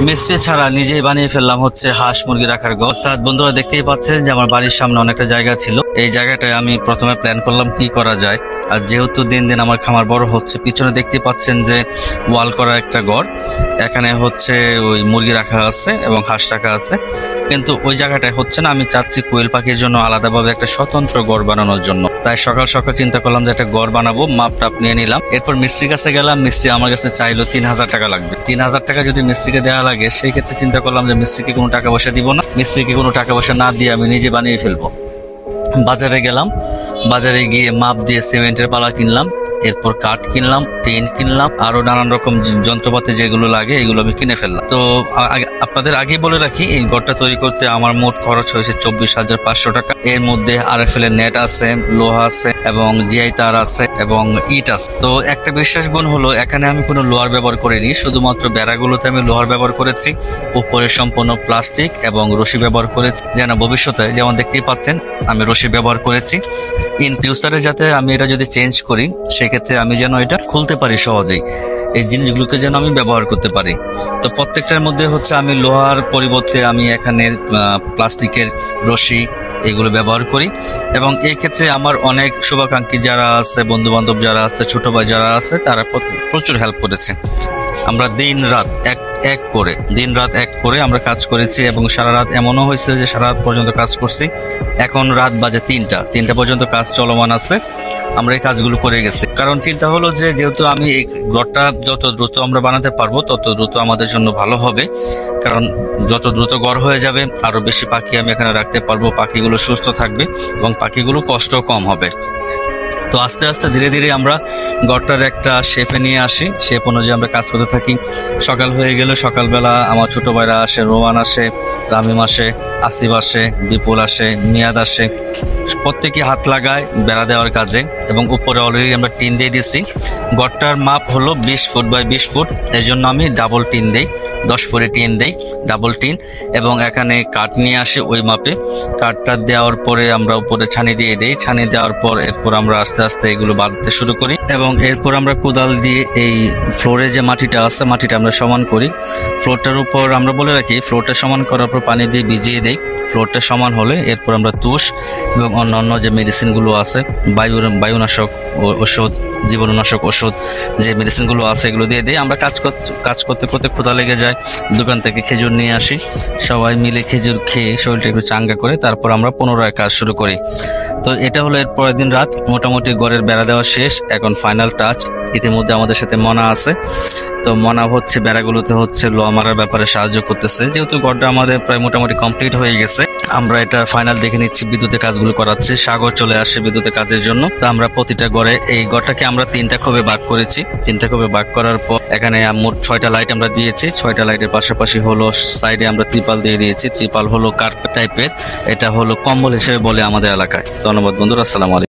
মিস্ত্রি ছাড়া নিজেই বানিয়ে ফেললাম হচ্ছে হাঁস মুরগি রাখার ঘর। অর্থাৎ বন্ধুরা দেখতেই পাচ্ছেন যে আমার বাড়ির সামনে অনেকটা জায়গা ছিল, এই জায়গাটায় আমি প্রথমে প্ল্যান করলাম কি করা যায়। আর যেহেতু দিন দিন আমার খামার বড় হচ্ছে, পিছনে দেখতে পাচ্ছেন যে ওয়াল করা একটা ঘর, এখানে হচ্ছে ওই মুরগি রাখা আছে এবং হাঁস রাখা আছে, কিন্তু ওই জায়গাটায় হচ্ছে না। আমি চাচ্ছি কোয়েল পাখির জন্য আলাদাভাবে একটা স্বতন্ত্র ঘর বানানোর জন্য। তাই সকাল সকাল চিন্তা করলাম যে একটা ঘর বানাবো, মাপ টাপ নিয়ে নিলাম। এরপর মিস্ত্রির কাছে গেলাম, মিস্ত্রি আমার কাছে চাইলো 3,000 টাকা লাগবে। 3,000 টাকা যদি মিস্ত্রিকে দেওয়া লাগে, সেই ক্ষেত্রে চিন্তা করলাম যে মিস্ত্রিকে কোনো টাকা পয়সা দিব না, মিস্ত্রিকে কোনো টাকা পয়সা না দিয়ে আমি নিজে বানিয়ে ফেলবো। বাজারে গেলাম, বাজারে গিয়ে মাপ দিয়ে সিমেন্টের পালা কিনলাম, এরপর কাঠ কিনলাম, টিন কিনলাম, আরো নানান রকম যন্ত্রপাতি যেগুলো লাগে এগুলো আমি কিনে ফেললাম। তো আপনাদের আগেই বলে রাখি, এই ঘরটা তৈরি করতে আমার মোট খরচ হয়েছে 24,500 টাকা। এর মধ্যে RFL এর নেট আছে, লোহা আছে এবং জিআই তার আছে এবং ইট আছে। তো একটা বিশেষ গুণ হলো, এখানে আমি কোনো লোহার ব্যবহার করিনি, শুধুমাত্র বেড়াগুলোতে আমি লোহার ব্যবহার করেছি, উপরে সম্পূর্ণ প্লাস্টিক এবং রশি ব্যবহার করেছি, যেন ভবিষ্যতে যেমন দেখতেই পাচ্ছেন আমি রশি ব্যবহার করেছি। ইন ফিউচারে যাতে আমি এটা যদি চেঞ্জ করি, সেক্ষেত্রে আমি যেন এটা খুলতে পারি সহজেই, এই জিনিসগুলোকে যেন আমি ব্যবহার করতে পারি। তো প্রত্যেকটার মধ্যে হচ্ছে আমি লোহার পরিবর্তে আমি এখানে প্লাস্টিকের রশি এগুলো ব্যবহার করি। এবং এই ক্ষেত্রে আমার অনেক শুভাকাঙ্ক্ষী যারা আছে, বন্ধু বান্ধব যারা আছে, ছোট ভাই যারা আছে, তারা প্রচুর হেল্প করেছে। আমরা দিন রাত এক করে আমরা কাজ করেছি এবং সারা রাত এমনও হয়েছে যে সারা রাত পর্যন্ত কাজ করছি। এখন রাত বাজে 3টা পর্যন্ত কাজ চলমান আছে। আমরা এই কাজগুলো করে গেছি, কারণ চিন্তা হলো যে যেহেতু আমি এই ঘরটা যত দ্রুত আমরা বানাতে পারবো তত দ্রুত আমাদের জন্য ভালো হবে, কারণ যত দ্রুত ঘর হয়ে যাবে আরো বেশি পাখি আমি এখানে রাখতে পারবো, পাখিগুলো সুস্থ থাকবে এবং পাখিগুলো কষ্ট কম হবে। তো আস্তে আস্তে ধীরে ধীরে আমরা ঘরটার একটা শেপে নিয়ে আসি, শেপ অনুযায়ী আমরা কাজ করতে থাকি। সকাল হয়ে গেলে সকালবেলা আমার ছোট ভাইরা আসে, রোমান আসে, তামিম আসে, আসিফ আসে, বিপুল আসে, মিয়াদ আসে, প্রত্যেকে হাত লাগায় বেড়া দেওয়ার কাজে। এবং উপরে অলরেডি আমরা টিন দিয়ে দিচ্ছি। ঘরটার মাপ হলো 20 ফুট বাই 20 ফুট, এই জন্য আমি ডাবল টিন দেই, 10 ফুটে টিন দেই, ডাবল টিন। এবং এখানে কাঠ নিয়ে আসি ওই মাপে, কাঠটা দেওয়ার পরে আমরা উপরে ছানি দিয়ে দেই, ছানি দেওয়ার পর এরপর আমরা আস্তে আস্তে এগুলো বাঁধতে শুরু করি। এবং এরপর আমরা কোদাল দিয়ে এই ফ্লোরে যে মাটিটা আছে, মাটিটা আমরা সমান করি। ফ্লোরটার উপর আমরা বলে রাখি, ফ্লোরটা সমান করার পর পানি দিয়ে ভিজিয়ে দেই। ফ্লোরটা সমান হলে এরপর আমরা তুষ এবং অন্যান্য যে মেডিসিনগুলো আছে, বায়ুনাশক ওষুধ, জীবাণুনাশক ওষুধ যে মেডিসিনগুলো আছে এগুলো দিয়ে দিই। আমরা কাজ করতে করতে ক্ষুধা লেগে যায়, দোকান থেকে খেজুর নিয়ে আসি, সবাই মিলে খেজুর খেয়ে শরীরটা একটু চাঙ্গা করে তারপর আমরা পুনরায় কাজ শুরু করি। তো এটা হলো এর পরের দিন রাত, মোটামুটি ঘরের বেড়া দেওয়া শেষ, এখন ফাইনাল টাচ। ইতিমধ্যে আমাদের সাথে মনা আছে, তো মনা হচ্ছে বেড়াগুলোতে হচ্ছে লোহা মারার ব্যাপারে সাহায্য করতেছে। যেহেতু ঘরটা আমাদের প্রায় মোটামুটি কমপ্লিট হয়ে গেছে, আমরা এটা ফাইনাল দেখে নিচ্ছি। বিদ্যুতের কাজগুলো করাচ্ছি, সাগর চলে আসে বিদ্যুতের কাজের জন্য। তো আমরা প্রতিটা ঘরে, এই ঘরটাকে আমরা 3টা খোপে ভাগ করেছি। 3টা খোপে ভাগ করার পর এখানে মোট 6টা লাইট আমরা দিয়েছি। 6টা লাইটের পাশাপাশি হলো সাইডে আমরা ত্রিপাল দিয়ে দিয়েছি। ত্রিপাল হলো কার্পেট টাইপের, এটা হলো কম্বল হিসেবে বলে আমাদের এলাকায়। ধন্যবাদ বন্ধুরা, আসসালামু আলাইকুম।